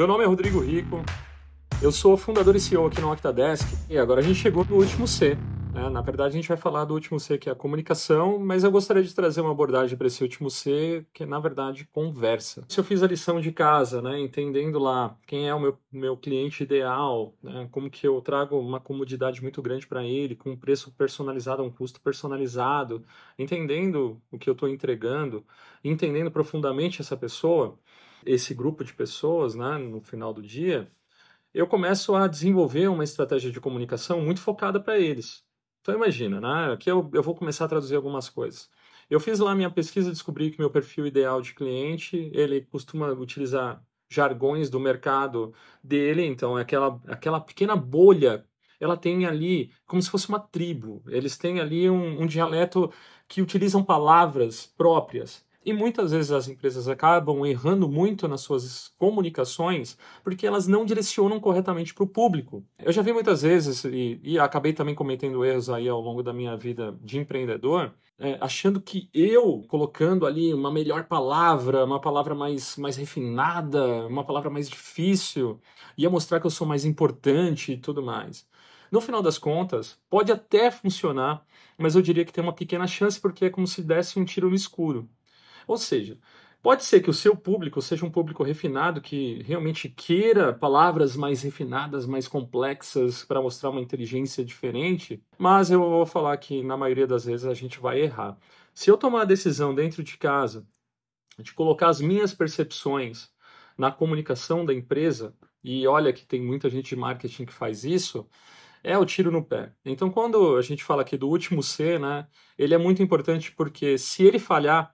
Meu nome é Rodrigo Rico, eu sou fundador e CEO aqui no Octadesk e agora a gente chegou no último C, né? Na verdade, a gente vai falar do último C, que é a comunicação, mas eu gostaria de trazer uma abordagem para esse último C, que é, na verdade, conversa. Se eu fiz a lição de casa, né, entendendo lá quem é o meu cliente ideal, né, como que eu trago uma comodidade muito grande para ele, com um preço personalizado, um custo personalizado, entendendo o que eu estou entregando, entendendo profundamente essa pessoa, esse grupo de pessoas, né, no final do dia, eu começo a desenvolver uma estratégia de comunicação muito focada para eles. Então imagina, né? Aqui eu vou começar a traduzir algumas coisas. Eu fiz lá minha pesquisa e descobri que meu perfil ideal de cliente, ele costuma utilizar jargões do mercado dele, então é aquela pequena bolha, ela tem ali como se fosse uma tribo, eles têm ali um dialeto que utilizam palavras próprias. E muitas vezes as empresas acabam errando muito nas suas comunicações porque elas não direcionam corretamente para o público. Eu já vi muitas vezes, e acabei também cometendo erros aí ao longo da minha vida de empreendedor, achando que eu, colocando ali uma melhor palavra, uma palavra mais refinada, uma palavra mais difícil, ia mostrar que eu sou mais importante e tudo mais. No final das contas, pode até funcionar, mas eu diria que tem uma pequena chance porque é como se desse um tiro no escuro. Ou seja, pode ser que o seu público seja um público refinado que realmente queira palavras mais refinadas, mais complexas para mostrar uma inteligência diferente, mas eu vou falar que na maioria das vezes a gente vai errar. Se eu tomar a decisão dentro de casa de colocar as minhas percepções na comunicação da empresa, e olha que tem muita gente de marketing que faz isso, é o tiro no pé. Então, quando a gente fala aqui do último C, né, ele é muito importante porque se ele falhar,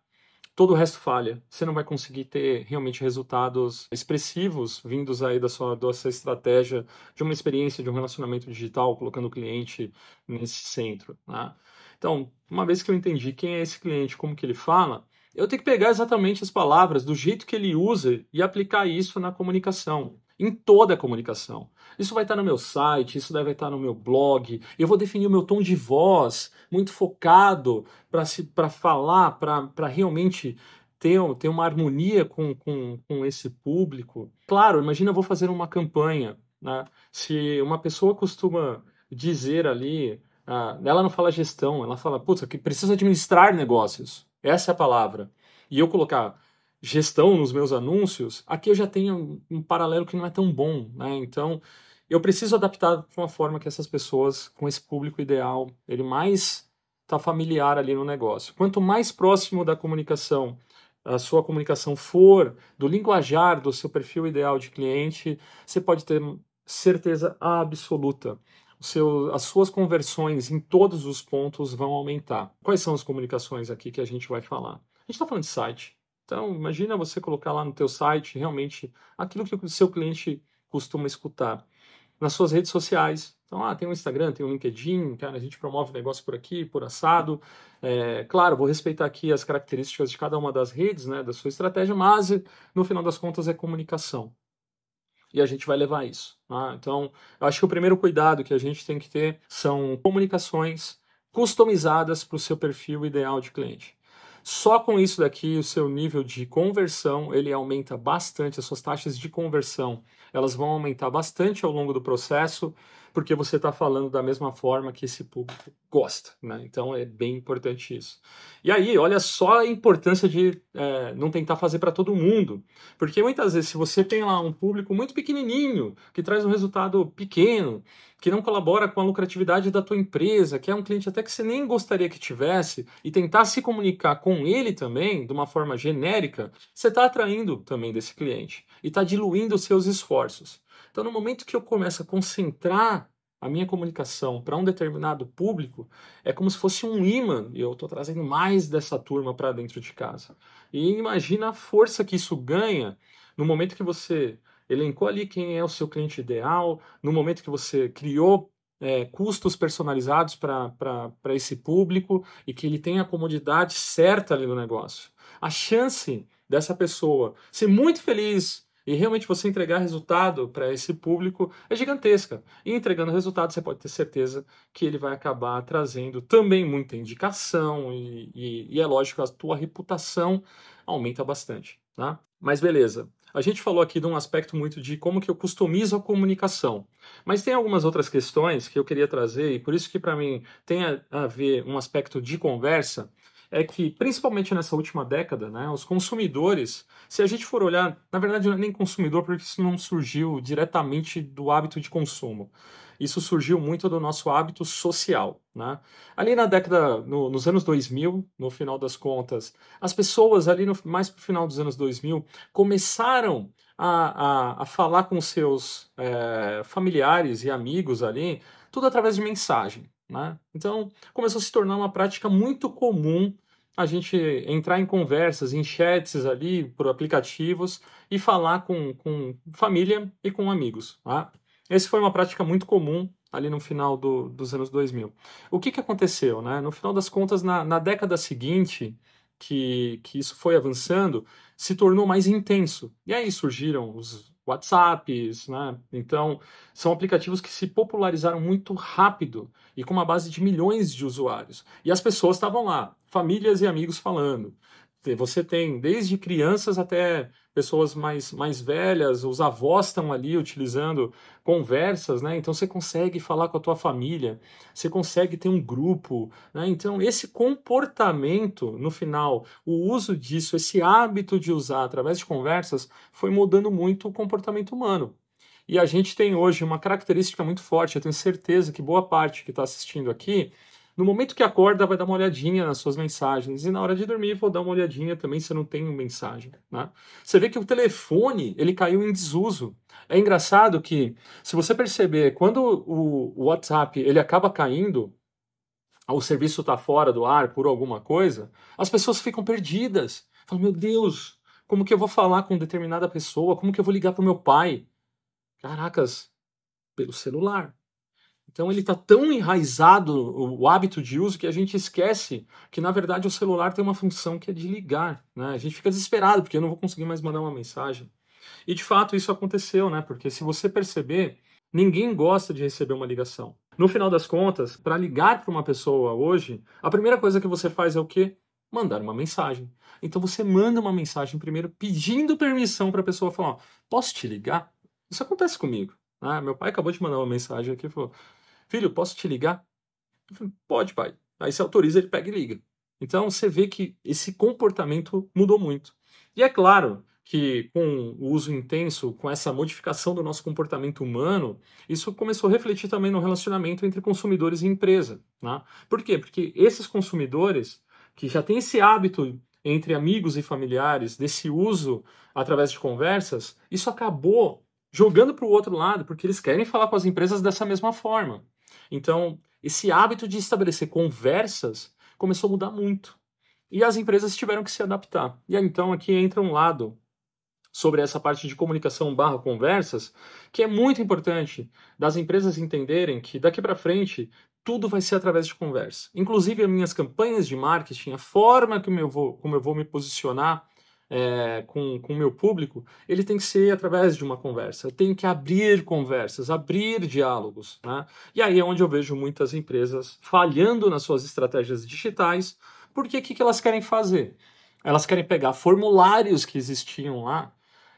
todo o resto falha. Você não vai conseguir ter realmente resultados expressivos vindos aí da sua estratégia de uma experiência de um relacionamento digital, colocando o cliente nesse centro, né? Então, uma vez que eu entendi quem é esse cliente, como que ele fala, eu tenho que pegar exatamente as palavras, do jeito que ele usa e aplicar isso na comunicação, em toda a comunicação. Isso vai estar no meu site, isso deve estar no meu blog. Eu vou definir o meu tom de voz muito focado para falar, para realmente ter uma harmonia com esse público. Claro, imagina eu vou fazer uma campanha, né? Se uma pessoa costuma dizer ali, ela não fala gestão, ela fala, putz, que precisa administrar negócios. Essa é a palavra. E eu colocar gestão nos meus anúncios, aqui eu já tenho um paralelo que não é tão bom, né? Então, eu preciso adaptar de uma forma que essas pessoas, com esse público ideal, ele mais está familiar ali no negócio. Quanto mais próximo da comunicação a sua comunicação for, do linguajar do seu perfil ideal de cliente, você pode ter certeza absoluta. As suas conversões em todos os pontos vão aumentar. Quais são as comunicações aqui que a gente vai falar? A gente está falando de site. Então, imagina você colocar lá no teu site realmente aquilo que o seu cliente costuma escutar. Nas suas redes sociais. Então, tem um Instagram, tem um LinkedIn, cara, a gente promove negócio por aqui, por assado. Claro, vou respeitar aqui as características de cada uma das redes, né, da sua estratégia, mas no final das contas é comunicação. E a gente vai levar isso. Tá? Então, eu acho que o primeiro cuidado que a gente tem que ter são comunicações customizadas para o seu perfil ideal de cliente. Só com isso daqui, o seu nível de conversão, ele aumenta bastante, as suas taxas de conversão, elas vão aumentar bastante ao longo do processo, porque você está falando da mesma forma que esse público gosta, né? Então é bem importante isso. E aí, olha só a importância de não tentar fazer para todo mundo, porque muitas vezes se você tem lá um público muito pequenininho, que traz um resultado pequeno, que não colabora com a lucratividade da tua empresa, que é um cliente até que você nem gostaria que tivesse, e tentar se comunicar com ele também, de uma forma genérica, você está atraindo também desse cliente e está diluindo os seus esforços. Então, no momento que eu começo a concentrar a minha comunicação para um determinado público, é como se fosse um imã, e eu estou trazendo mais dessa turma para dentro de casa. E imagina a força que isso ganha no momento que você elencou ali quem é o seu cliente ideal, no momento que você criou custos personalizados para esse público e que ele tenha a comodidade certa ali no negócio. A chance dessa pessoa ser muito feliz e realmente você entregar resultado para esse público é gigantesca. E entregando resultado, você pode ter certeza que ele vai acabar trazendo também muita indicação e é lógico, a tua reputação aumenta bastante, tá? Mas beleza. A gente falou aqui de um aspecto muito de como que eu customizo a comunicação, mas tem algumas outras questões que eu queria trazer, e por isso que para mim tem a ver um aspecto de conversa, é que, principalmente nessa última década, né, os consumidores, se a gente for olhar, na verdade não é nem consumidor, porque isso não surgiu diretamente do hábito de consumo. Isso surgiu muito do nosso hábito social, né? Ali na década, nos anos 2000, no final das contas, as pessoas ali mais para o final dos anos 2000 começaram a falar com seus familiares e amigos ali, tudo através de mensagem, né? Então, começou a se tornar uma prática muito comum a gente entrar em conversas, em chats ali, por aplicativos, e falar com família e com amigos, tá? Essa foi uma prática muito comum ali no final dos anos 2000. O que aconteceu, né? No final das contas, na década seguinte, que isso foi avançando, se tornou mais intenso. E aí surgiram os WhatsApps, né? Então, são aplicativos que se popularizaram muito rápido e com uma base de milhões de usuários. E as pessoas estavam lá, famílias e amigos falando. Você tem desde crianças até pessoas mais velhas, os avós estão ali utilizando conversas, né? Então você consegue falar com a tua família, você consegue ter um grupo, né? Então esse comportamento, no final, o uso disso, esse hábito de usar através de conversas, foi mudando muito o comportamento humano. E a gente tem hoje uma característica muito forte, eu tenho certeza que boa parte que está assistindo aqui, no momento que acorda, vai dar uma olhadinha nas suas mensagens. E na hora de dormir, vou dar uma olhadinha também se eu não tenho mensagem, né? Você vê que o telefone, ele caiu em desuso. É engraçado que, se você perceber, quando o WhatsApp ele acaba caindo, o serviço está fora do ar por alguma coisa, as pessoas ficam perdidas. Falam, meu Deus, como que eu vou falar com determinada pessoa? Como que eu vou ligar para o meu pai? Caracas, pelo celular. Então ele está tão enraizado o hábito de uso que a gente esquece que na verdade o celular tem uma função que é de ligar, né? A gente fica desesperado porque eu não vou conseguir mais mandar uma mensagem. E de fato isso aconteceu, né? Porque se você perceber, ninguém gosta de receber uma ligação. No final das contas, para ligar para uma pessoa hoje, a primeira coisa que você faz é o quê? Mandar uma mensagem. Então você manda uma mensagem primeiro pedindo permissão para a pessoa falar: ó, posso te ligar? Isso acontece comigo. Ah, meu pai acabou de mandar uma mensagem aqui e falou: filho, posso te ligar? Eu falei, pode, pai. Aí você autoriza, ele pega e liga. Então você vê que esse comportamento mudou muito. E é claro que com o uso intenso, com essa modificação do nosso comportamento humano, isso começou a refletir também no relacionamento entre consumidores e empresa, né? Por quê? Porque esses consumidores que já têm esse hábito entre amigos e familiares, desse uso através de conversas, isso acabou jogando para o outro lado, porque eles querem falar com as empresas dessa mesma forma. Então, esse hábito de estabelecer conversas começou a mudar muito. E as empresas tiveram que se adaptar. E aí, então aqui entra um lado sobre essa parte de comunicação barra conversas, que é muito importante das empresas entenderem que daqui para frente tudo vai ser através de conversa. Inclusive as minhas campanhas de marketing, a forma como eu vou me posicionar com o meu público, ele tem que ser através de uma conversa. Eu tenho que abrir conversas, abrir diálogos, né? E aí é onde eu vejo muitas empresas falhando nas suas estratégias digitais, porque o que elas querem fazer? Elas querem pegar formulários que existiam lá,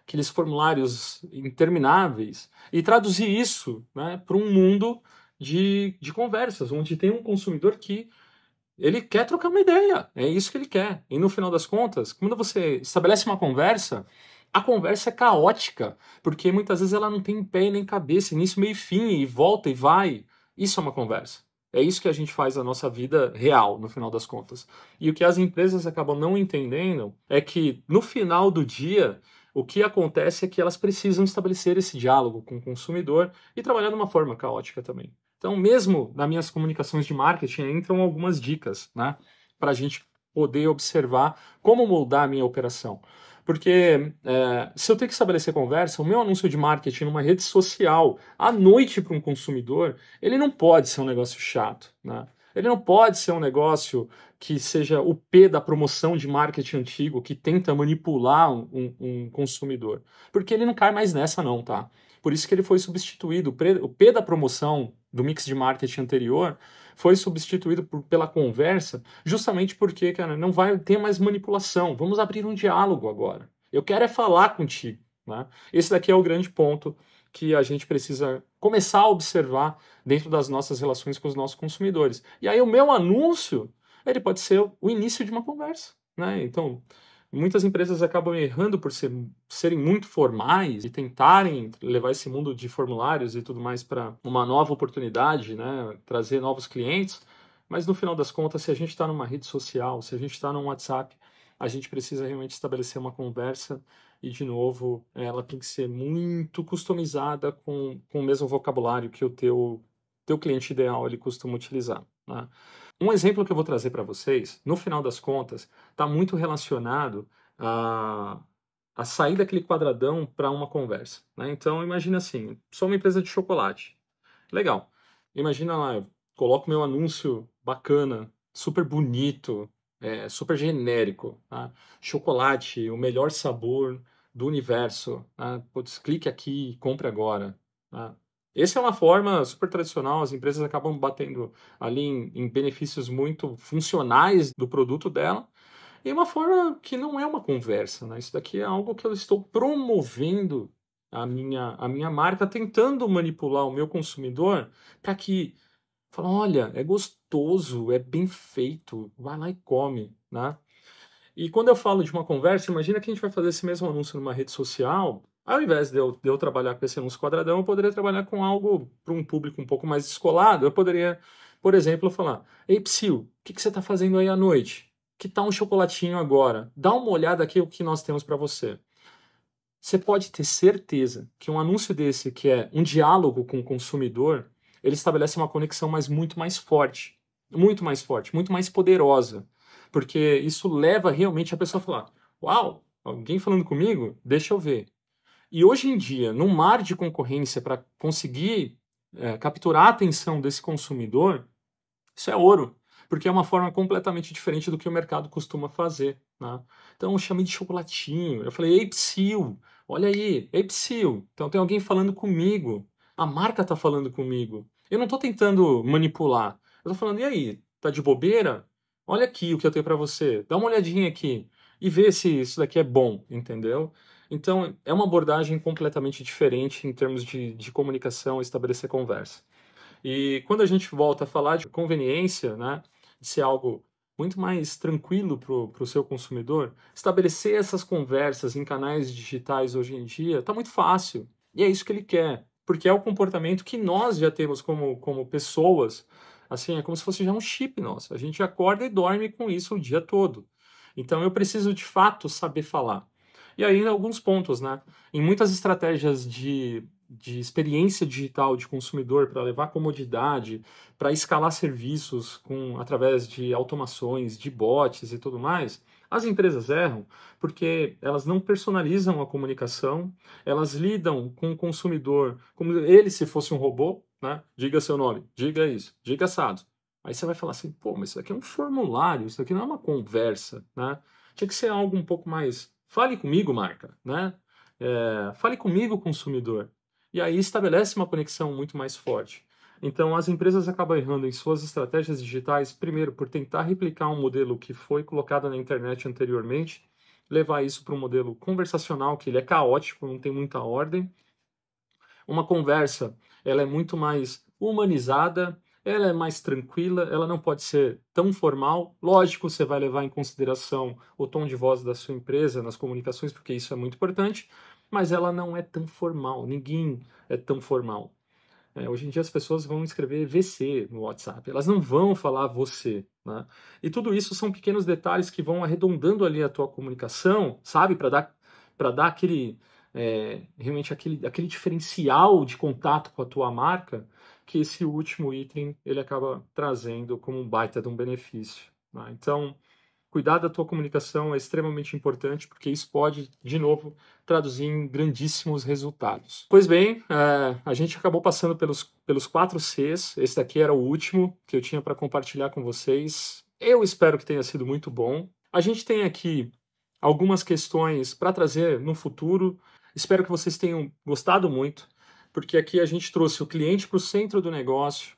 aqueles formulários intermináveis, e traduzir isso, né, para um mundo de conversas, onde tem um consumidor que ele quer trocar uma ideia, é isso que ele quer. E no final das contas, quando você estabelece uma conversa, a conversa é caótica, porque muitas vezes ela não tem pé nem cabeça, início, meio e fim, e volta e vai. Isso é uma conversa. É isso que a gente faz na nossa vida real, no final das contas. E o que as empresas acabam não entendendo é que, no final do dia, o que acontece é que elas precisam estabelecer esse diálogo com o consumidor e trabalhar de uma forma caótica também. Então, mesmo nas minhas comunicações de marketing, entram algumas dicas, né, para a gente poder observar como moldar a minha operação. Porque se eu tenho que estabelecer conversa, o meu anúncio de marketing numa rede social à noite para um consumidor, ele não pode ser um negócio chato, né? Ele não pode ser um negócio que seja o P da promoção de marketing antigo, que tenta manipular um consumidor. Porque ele não cai mais nessa não, tá? Por isso que ele foi substituído. O P da promoção do mix de marketing anterior foi substituído pela conversa, justamente porque, cara, não vai ter mais manipulação. Vamos abrir um diálogo agora. Eu quero é falar contigo, né? Esse daqui é o grande ponto que a gente precisa começar a observar dentro das nossas relações com os nossos consumidores. E aí o meu anúncio, ele pode ser o início de uma conversa, né? Então, muitas empresas acabam errando por serem muito formais e tentarem levar esse mundo de formulários e tudo mais para uma nova oportunidade, né? Trazer novos clientes. Mas no final das contas, se a gente está numa rede social, se a gente está num WhatsApp, a gente precisa realmente estabelecer uma conversa e, de novo, ela tem que ser muito customizada com o mesmo vocabulário que o teu cliente ideal ele costuma utilizar, né? Um exemplo que eu vou trazer para vocês, no final das contas, está muito relacionado a sair daquele quadradão para uma conversa, né? Então, imagina assim, sou uma empresa de chocolate. Legal. Imagina lá, eu coloco meu anúncio bacana, super bonito, super genérico, tá? Chocolate, o melhor sabor do universo, tá? Putz, clique aqui e compre agora, tá? Essa é uma forma super tradicional, as empresas acabam batendo ali em benefícios muito funcionais do produto dela, e uma forma que não é uma conversa, né? Isso daqui é algo que eu estou promovendo a minha marca, tentando manipular o meu consumidor para que fala, olha, é gostoso, é bem feito, vai lá e come, né? E quando eu falo de uma conversa, imagina que a gente vai fazer esse mesmo anúncio numa rede social. Ao invés de eu trabalhar com esse anúncio quadradão, eu poderia trabalhar com algo para um público um pouco mais descolado. Eu poderia, por exemplo, falar: Ei, Psyu, o que você está fazendo aí à noite? Que tal um chocolatinho agora? Dá uma olhada aqui o que nós temos para você. Você pode ter certeza que um anúncio desse, que é um diálogo com o consumidor, ele estabelece uma conexão muito mais forte, muito mais poderosa, porque isso leva realmente a pessoa a falar: Uau, alguém falando comigo? Deixa eu ver. E hoje em dia, num mar de concorrência para conseguir capturar a atenção desse consumidor, isso é ouro, porque é uma forma completamente diferente do que o mercado costuma fazer, né? Então eu chamei de chocolatinho, eu falei, ei, Psyu, olha aí, ei, Psyu. Então tem alguém falando comigo, a marca está falando comigo. Eu não estou tentando manipular, eu estou falando, e aí, tá de bobeira? Olha aqui o que eu tenho para você, dá uma olhadinha aqui e vê se isso daqui é bom, entendeu? Então é uma abordagem completamente diferente em termos de comunicação e estabelecer conversa. E quando a gente volta a falar de conveniência, né, de ser algo muito mais tranquilo para o seu consumidor, estabelecer essas conversas em canais digitais hoje em dia está muito fácil. E é isso que ele quer, porque é o comportamento que nós já temos como pessoas. Assim, é como se fosse já um chip nosso. A gente acorda e dorme com isso o dia todo. Então eu preciso de fato saber falar. E aí, alguns pontos, né? Em muitas estratégias de experiência digital de consumidor para levar comodidade, para escalar serviços através de automações, de bots e tudo mais, as empresas erram porque elas não personalizam a comunicação, elas lidam com o consumidor como ele se fosse um robô, né? Diga seu nome, diga isso, diga assado. Aí você vai falar assim, pô, mas isso aqui é um formulário, isso aqui não é uma conversa, né? Tinha que ser algo um pouco mais. Fale comigo, marca, né? Fale comigo, consumidor. E aí estabelece uma conexão muito mais forte. Então, as empresas acabam errando em suas estratégias digitais, primeiro, por tentar replicar um modelo que foi colocado na internet anteriormente, levar isso para um modelo conversacional, que ele é caótico, não tem muita ordem. Uma conversa, ela é muito mais humanizada, ela é mais tranquila, ela não pode ser tão formal. Lógico, você vai levar em consideração o tom de voz da sua empresa nas comunicações, porque isso é muito importante, mas ela não é tão formal, ninguém é tão formal. Hoje em dia as pessoas vão escrever VC no WhatsApp, elas não vão falar você, né? E tudo isso são pequenos detalhes que vão arredondando ali a tua comunicação, sabe? Para dar realmente aquele diferencial de contato com a tua marca, que esse último item ele acaba trazendo como um baita de um benefício, né? Então, cuidar da tua comunicação é extremamente importante, porque isso pode, de novo, traduzir em grandíssimos resultados. Pois bem, a gente acabou passando pelos 4 Cs. Esse daqui era o último que eu tinha para compartilhar com vocês. Eu espero que tenha sido muito bom. A gente tem aqui algumas questões para trazer no futuro. Espero que vocês tenham gostado muito, porque aqui a gente trouxe o cliente para o centro do negócio,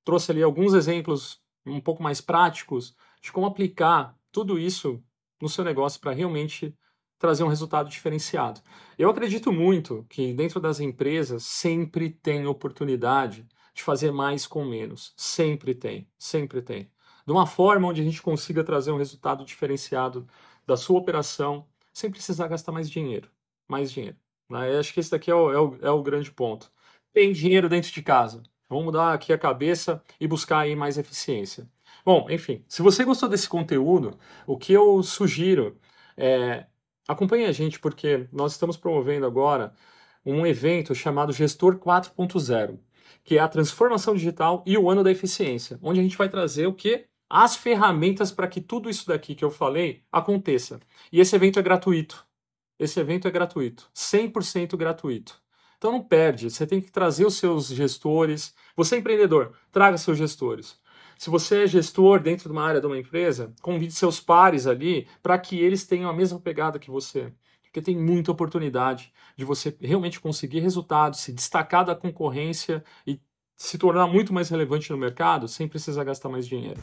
trouxe ali alguns exemplos um pouco mais práticos de como aplicar tudo isso no seu negócio para realmente trazer um resultado diferenciado. Eu acredito muito que dentro das empresas sempre tem oportunidade de fazer mais com menos. Sempre tem, sempre tem. De uma forma onde a gente consiga trazer um resultado diferenciado da sua operação sem precisar gastar mais dinheiro. Mais dinheiro. Né? Eu acho que esse daqui é o grande ponto. Tem dinheiro dentro de casa. Vamos mudar aqui a cabeça e buscar aí mais eficiência. Bom, enfim, se você gostou desse conteúdo, o que eu sugiro é acompanhe a gente porque nós estamos promovendo agora um evento chamado Gestor 4.0, que é a transformação digital e o ano da eficiência, onde a gente vai trazer o quê? As ferramentas para que tudo isso daqui que eu falei aconteça. E esse evento é gratuito. Esse evento é gratuito, 100% gratuito. Então não perde, você tem que trazer os seus gestores. Você é empreendedor, traga seus gestores. Se você é gestor dentro de uma área de uma empresa, convide seus pares ali para que eles tenham a mesma pegada que você. Porque tem muita oportunidade de você realmente conseguir resultados, se destacar da concorrência e se tornar muito mais relevante no mercado sem precisar gastar mais dinheiro.